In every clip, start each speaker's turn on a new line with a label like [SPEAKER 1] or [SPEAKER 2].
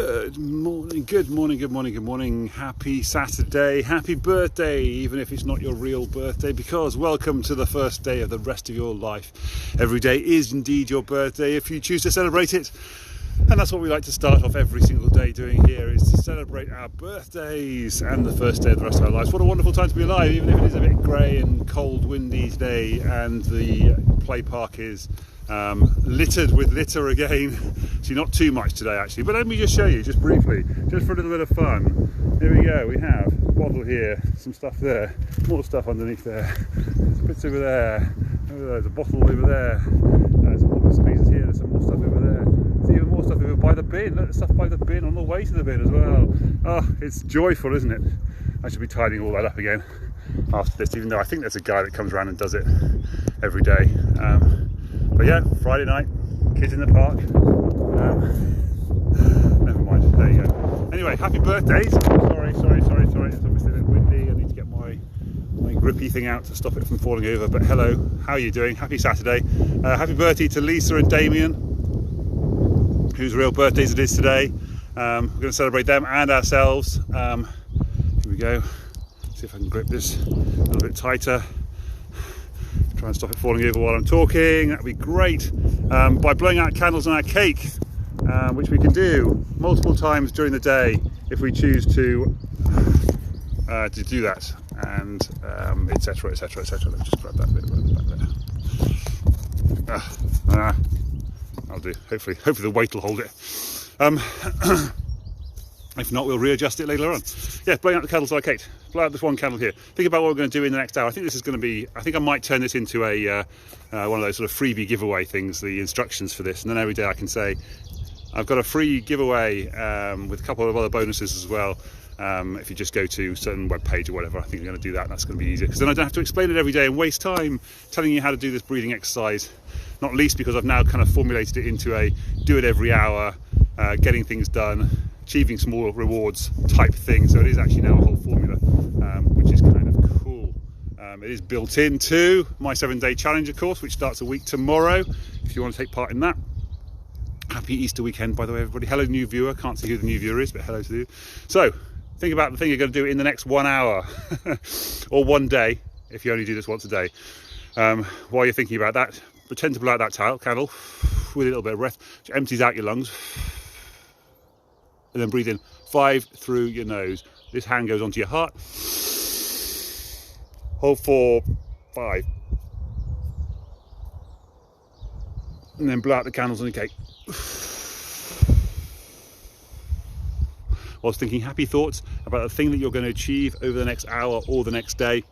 [SPEAKER 1] Good morning. Happy Saturday, happy birthday, even if it's not your real birthday, because welcome to the first day of the rest of your life. Every day is indeed your birthday if you choose to celebrate it. And that's what we like to start off every single day doing here, is to celebrate our birthdays and the first day of the rest of our lives. What a wonderful time to be alive, even if it is a bit grey and cold, windy today, and the play park is littered with litter again. See, not too much today actually, but let me just show you, just briefly, just for a little bit of fun. Here we go, we have a bottle here, some stuff there, more stuff underneath there, there's bits over there, there's a bottle over there, there's some more bits and pieces here, there's some more stuff over there. There's even more stuff over by the bin. Look, there's stuff by the bin on the way to the bin as well. Oh, it's joyful, isn't it? I should be tidying all that up again after this, even though I think there's a guy that comes around and does it every day. But yeah, Friday night, kids in the park. Never mind, there you go. Anyway, happy birthdays. Sorry, it's obviously a bit windy. I need to get my grippy thing out to stop it from falling over. But hello, how are you doing? Happy Saturday. Happy birthday to Lisa and Damian, whose real birthdays it is today. We're going to celebrate them and ourselves. Here we go. See if I can grip this a little bit tighter. Try and stop it falling over while I'm talking. That'd be great. By blowing out candles on our cake, which we can do multiple times during the day if we choose to do that, and etc. Let me just grab that bit right back there. I'll do. Hopefully the weight will hold it. If not, we'll readjust it later on. Yeah, blowing out the candles on our cake. Blow out this one candle here. Think about what we're going to do in the next hour. I think this is going to be, I think I might turn this into a one of those sort of freebie giveaway things, the instructions for this, and then every day I can say, I've got a free giveaway with a couple of other bonuses as well. If you just go to a certain web page or whatever, I think I'm going to do that, and that's going to be easier, because then I don't have to explain it every day and waste time telling you how to do this breathing exercise, not least because I've now kind of formulated it into a do it every hour, getting things done, achieving small rewards type thing. So it is actually now a whole formula, which is kind of cool. It is built into my 7-day challenge, of course, which starts a week tomorrow, if you want to take part in that. Happy Easter weekend, by the way, everybody. Hello, new viewer. Can't see who the new viewer is, but hello to you. So think about the thing you're going to do in the next 1 hour or one day, if you only do this once a day. While you're thinking about that, pretend to blow out that candle with a little bit of breath, which empties out your lungs, and then breathe in 5 through your nose. This hand goes onto your heart. Hold 4, 5, and then blow out the candles on your cake. Whilst thinking happy thoughts about the thing that you're going to achieve over the next hour or the next day.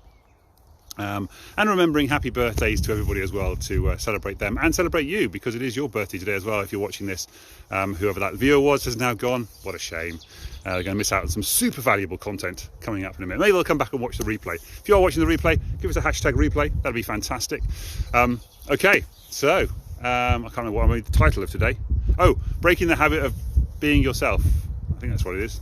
[SPEAKER 1] And remembering happy birthdays to everybody as well, to celebrate them and celebrate you, because it is your birthday today as well. If you're watching this, whoever that viewer was has now gone. What a shame. They're going to miss out on some super valuable content coming up in a minute. Maybe they'll come back and watch the replay. If you are watching the replay, give us a hashtag replay. That'd be fantastic. Okay, so I can't remember what I made the title of today. Oh, breaking the habit of being yourself. I think that's what it is.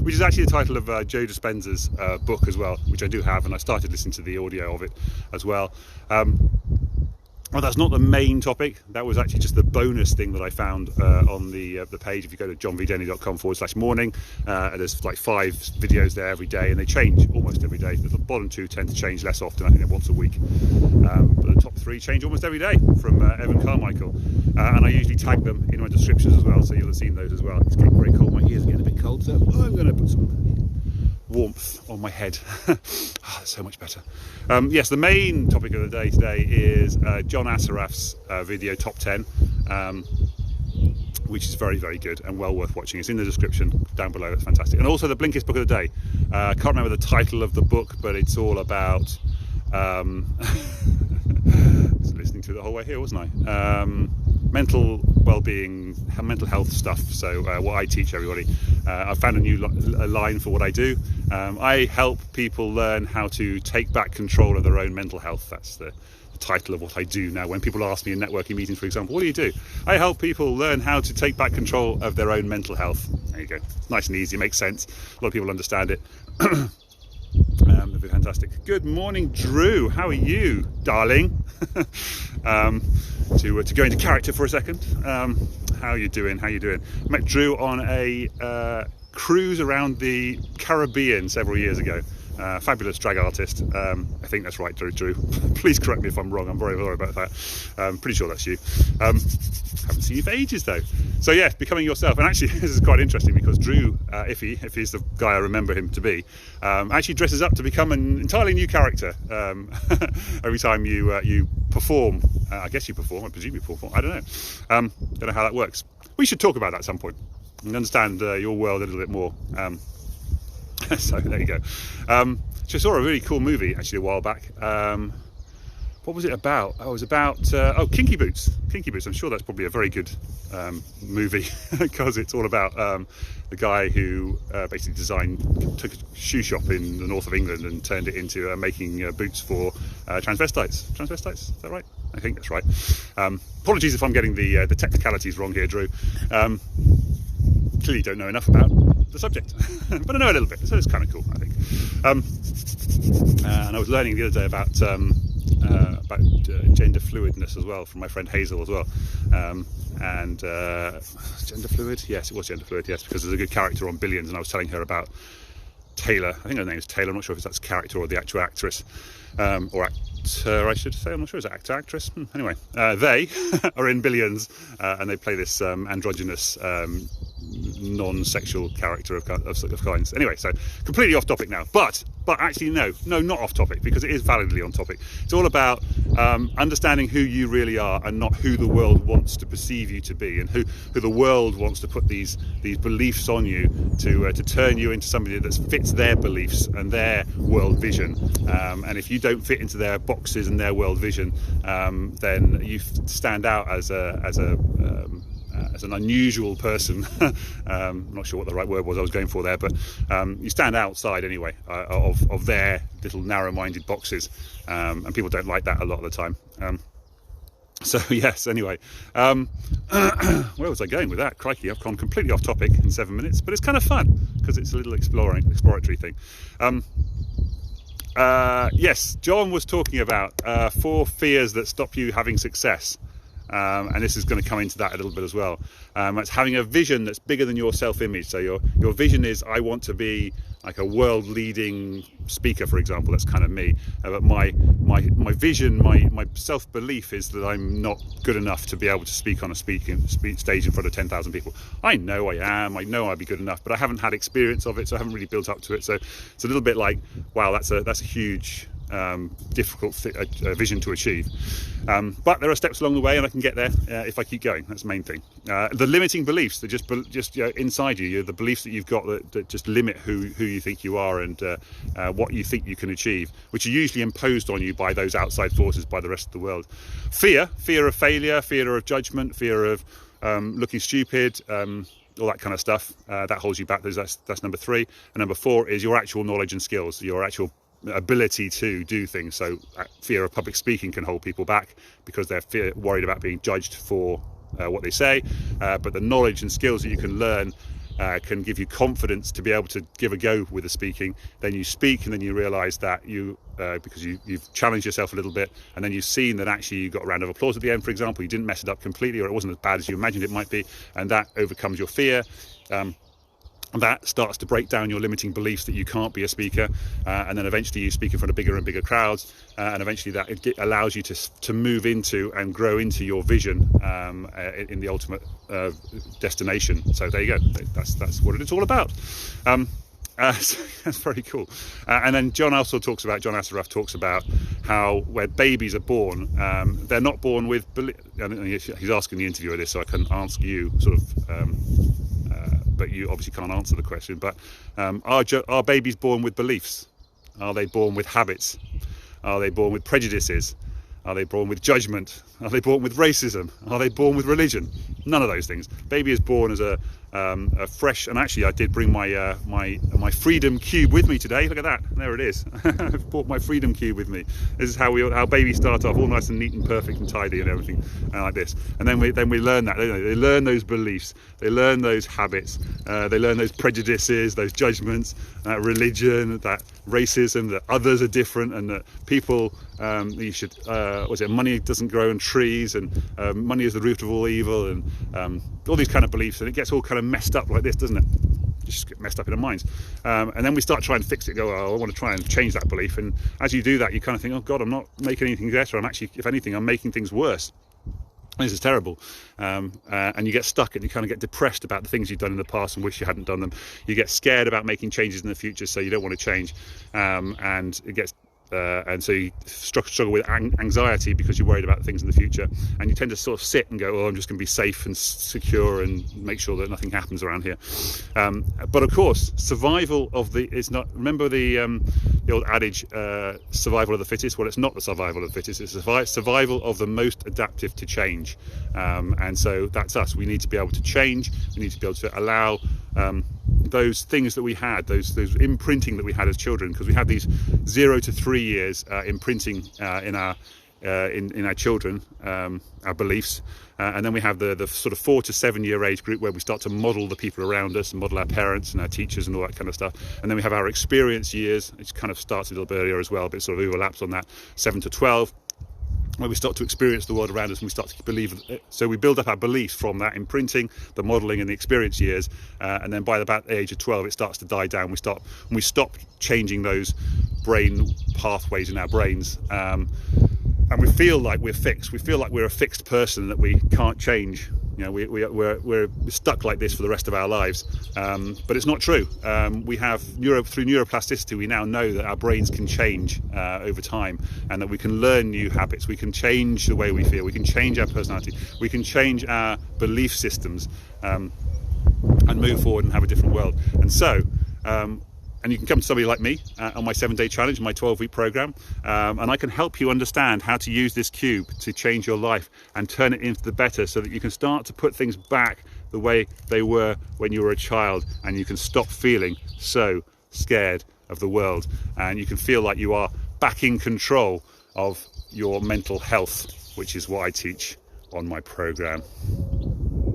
[SPEAKER 1] Which is actually the title of Joe Dispenza's book as well, which I do have, and I started listening to the audio of it as well. Well, that's not the main topic. That was actually just the bonus thing that I found on the page. If you go to johnvdenny.com/morning, there's like 5 videos there every day, and they change almost every day. The bottom 2 tend to change less often. I think they're once a week. But the top 3 change almost every day, from Evan Carmicheal. And I usually tag them in my descriptions as well, so you'll have seen those as well. It's getting very cold. My ears are getting a bit cold, so I'm going to put some warmth on my head. So much better. Yes, the main topic of the day today is John Assaraf's video top 10, which is very, very good and well worth watching. It's in the description down below. It's fantastic. And also the Blinkist book of the day. I can't remember the title of the book, but it's all about I was listening to it the whole way here, wasn't I? Mental well-being, mental health stuff. So what I teach everybody. I've found a new line for what I do. I help people learn how to take back control of their own mental health. That's the title of what I do now. When people ask me in networking meetings, for example, what do you do? I help people learn how to take back control of their own mental health. There you go. It's nice and easy. It makes sense. A lot of people understand it. That'd be fantastic. Good morning, Drew. How are you, darling? To go into character for a second. How are you doing? Met Drew on a cruise around the Caribbean several years ago. Fabulous drag artist. I think that's right, Drew. Please correct me if I'm wrong. I'm very sorry about that. I'm pretty sure that's you. Haven't seen you for ages though. So yeah, becoming yourself. And actually, this is quite interesting because Drew, if he's the guy I remember him to be, actually dresses up to become an entirely new character every time you perform. I guess you perform. I presume you perform. I don't know. Don't know how that works. We should talk about that at some point and understand your world a little bit more. So there you go. So I saw a really cool movie actually a while back. What was it about? Oh, it was about Kinky Boots. I'm sure that's probably a very good movie because it's all about the guy who basically took a shoe shop in the north of England and turned it into making boots for transvestites. Transvestites, is that right? I think that's right. Apologies if I'm getting the technicalities wrong here, Drew. Clearly don't know enough about the subject, but I know a little bit, so it's kind of cool, I think. And I was learning the other day about gender fluidness as well from my friend Hazel as well. Gender fluid? Yes, it was gender fluid, yes, because there's a good character on Billions, and I was telling her about Taylor. I think her name is Taylor. I'm not sure if that's character or the actual actress, or actor, I should say. I'm not sure. Is it actor, actress? Anyway, they are in Billions, and they play this androgynous, non-sexual character of kinds. Anyway, so completely off topic now. But actually, no, not off topic, because it is validly on topic. It's all about understanding who you really are and not who the world wants to perceive you to be, and who the world wants to put these beliefs on you to turn you into somebody that fits their beliefs and their world vision. And if you don't fit into their boxes and their world vision, then you stand out as an unusual person. I'm not sure what the right word was I was going for there, but you stand outside anyway of their little narrow-minded boxes, and people don't like that a lot of the time. So yes, anyway, where was I going with that? Crikey, I've gone completely off topic in 7 minutes, but it's kind of fun because it's a little exploratory thing. Yes, John was talking about 4 fears that stop you having success. And this is going to come into that a little bit as well. It's having a vision that's bigger than your self-image. So your vision is, I want to be like a world-leading speaker, for example. That's kind of me. But my vision, my self-belief is that I'm not good enough to be able to speak on a speech stage in front of 10,000 people. I know I am. I know I'd be good enough, but I haven't had experience of it, so I haven't really built up to it. So it's a little bit like, wow, that's a huge, difficult vision to achieve. But there are steps along the way, and I can get there if I keep going. That's the main thing. The limiting beliefs that just inside you, the beliefs that you've got that just limit who you think you are and what you think you can achieve, which are usually imposed on you by those outside forces, by the rest of the world. Fear of failure, fear of judgment, fear of looking stupid, all that kind of stuff. That holds you back. That's number 3. And number 4 is your actual knowledge and skills, your actual ability to do things. So fear of public speaking can hold people back because they're worried about being judged for what they say, but the knowledge and skills that you can learn can give you confidence to be able to give a go with the speaking. Then you speak, and then you realize that because you've challenged yourself a little bit, and then you've seen that actually you got a round of applause at the end, for example. You didn't mess it up completely, or it wasn't as bad as you imagined it might be, and that overcomes your fear. That starts to break down your limiting beliefs that you can't be a speaker, and then eventually you speak in front of bigger and bigger crowds, and eventually that it allows you to move into and grow into your vision in the ultimate destination. So there you go. That's what it's all about. So that's very cool. And then John Assaraf talks about how where babies are born, they're not born with. And he's asking the interviewer this, so I can ask you sort of. But you obviously can't answer the question. But are babies born with beliefs? Are they born with habits? Are they born with prejudices? Are they born with judgment? Are they born with racism? Are they born with religion? None of those things. Baby is born as a fresh. And actually, I did bring my my freedom cube with me today. Look at that, there it is. I've brought my freedom cube with me. This is how babies start off, all nice and neat and perfect and tidy and everything, like this. And then we learn that, they learn those beliefs, they learn those habits, they learn those prejudices, those judgments, religion, that racism, that others are different, and that people, you should, money doesn't grow on trees, and money is the root of all evil, and all these kind of beliefs, and it gets all kind of messed up like this, doesn't it? Just get messed up in our minds, and then we start trying to fix it. Go, oh, I want to try and change that belief, and as you do that, you kind of think, oh God, I'm not making anything better. I'm actually, if anything, I'm making things worse. This is terrible, and you get stuck, and you kind of get depressed about the things you've done in the past and wish you hadn't done them. You get scared about making changes in the future, so you don't want to change, and it gets. And so you struggle with anxiety because you're worried about things in the future, and you tend to sort of sit and go, oh, I'm just going to be safe and secure and make sure that nothing happens around here. But of course, survival of remember the old adage, survival of the fittest? Well, it's not the survival of the fittest, it's survival of the most adaptive to change. And so that's us. We need to be able to change. We need to be able to allow those things that we had, those imprinting that we had as children, because we had these 0 to 3 years imprinting in our children, our beliefs, and then we have the sort of 4 to 7 year age group where we start to model the people around us and model our parents and our teachers and all that kind of stuff. And then we have our experience years, which kind of starts a little bit earlier as well, but it sort of overlaps on that, 7 to 12. Where we start to experience the world around us, and we start to believe it. So we build up our beliefs from that imprinting, the modelling and the experience years, and then by about the age of 12 it starts to die down. We stop changing those brain pathways in our brains, and we feel like we're fixed. We feel like we're a fixed person that we can't change. You know, we're stuck like this for the rest of our lives, but it's not true. We have through neuroplasticity, we now know that our brains can change over time, and that we can learn new habits. We can change the way we feel. We can change our personality. We can change our belief systems, and move forward and have a different world. And so. And you can come to somebody like me on my 7-day challenge, my 12-week program, and I can help you understand how to use this cube to change your life and turn it into the better, so that you can start to put things back the way they were when you were a child, and you can stop feeling so scared of the world, and you can feel like you are back in control of your mental health, which is what I teach on my program.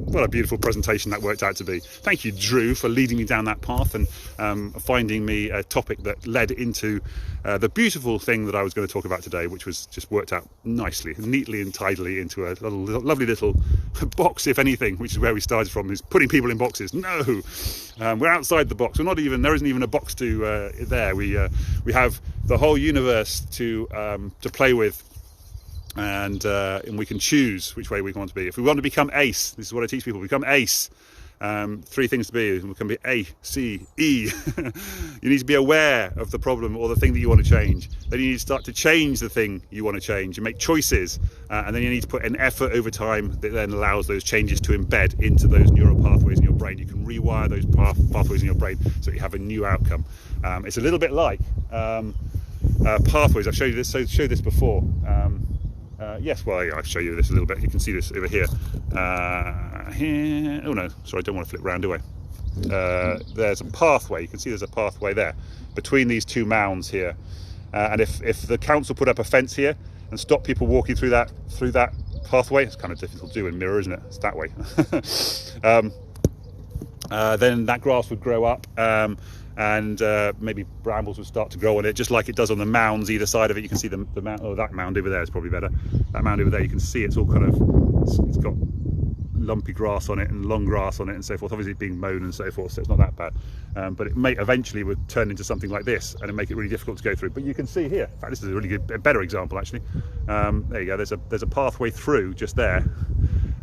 [SPEAKER 1] What a beautiful presentation that worked out to be. Thank you, Drew, for leading me down that path and finding me a topic that led into the beautiful thing that I was going to talk about today, which was just worked out nicely, neatly and tidily into a lovely little box, if anything, which is where we started from, is putting people in boxes. No, we're outside the box. There isn't even a box to there. We have the whole universe to play with. And we can choose which way we want to be. If we want to become ace, this is what I teach people, become ace. 3 things to be. We can be A, C, E. You need to be aware of the problem or the thing that you want to change. Then you need to start to change the thing you want to change and make choices. And then you need to put an effort over time that then allows those changes to embed into those neural pathways in your brain. You can rewire those pathways in your brain so that you have a new outcome. It's a little bit like pathways. I've showed you this. So showed this before. Yes, well, I'll show you this a little bit. You can see this over here. Here. Oh no, sorry, I don't want to flip round, do I? There's a pathway. You can see there's a pathway there between these 2 mounds here. And if the council put up a fence here and stop people walking through that pathway, it's kind of difficult to do in mirror, isn't it? It's that way. Then that grass would grow up. And maybe brambles would start to grow on it, just like it does on the mounds either side of it. You can see the mound. Oh, that mound over there is probably better. That mound over there, you can see it's all kind of, it's got lumpy grass on it and long grass on it and so forth. Obviously being mown and so forth, so it's not that bad. But it may eventually would turn into something like this, and it make it really difficult to go through. But you can see here, in fact, this is a really good, a better example actually. There you go. There's a pathway through just there,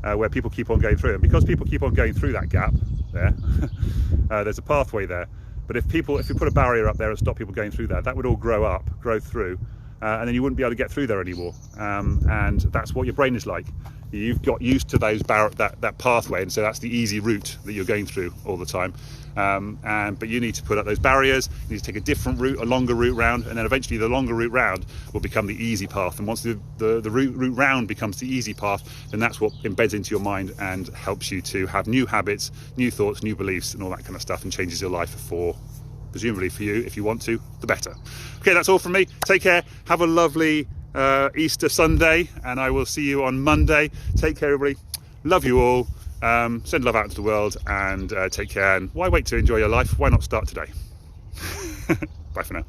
[SPEAKER 1] where people keep on going through, and because people keep on going through that gap there, there's a pathway there. But if you put a barrier up there and stop people going through that would all grow through, and then you wouldn't be able to get through there anymore. And that's what your brain is like. You've got used to that pathway, and so that's the easy route that you're going through all the time. But you need to put up those barriers. You need to take a different route, a longer route round, and then eventually the longer route round will become the easy path. And once the route round becomes the easy path, then that's what embeds into your mind and helps you to have new habits, new thoughts, new beliefs, and all that kind of stuff, and changes your life for, presumably for you, if you want to, the better. Okay, that's all from me. Take care. Have a lovely Easter Sunday, and I will see you on Monday. Take care, everybody. Love you all. Send love out into the world, and take care. And why wait to enjoy your life? Why not start today? Bye for now.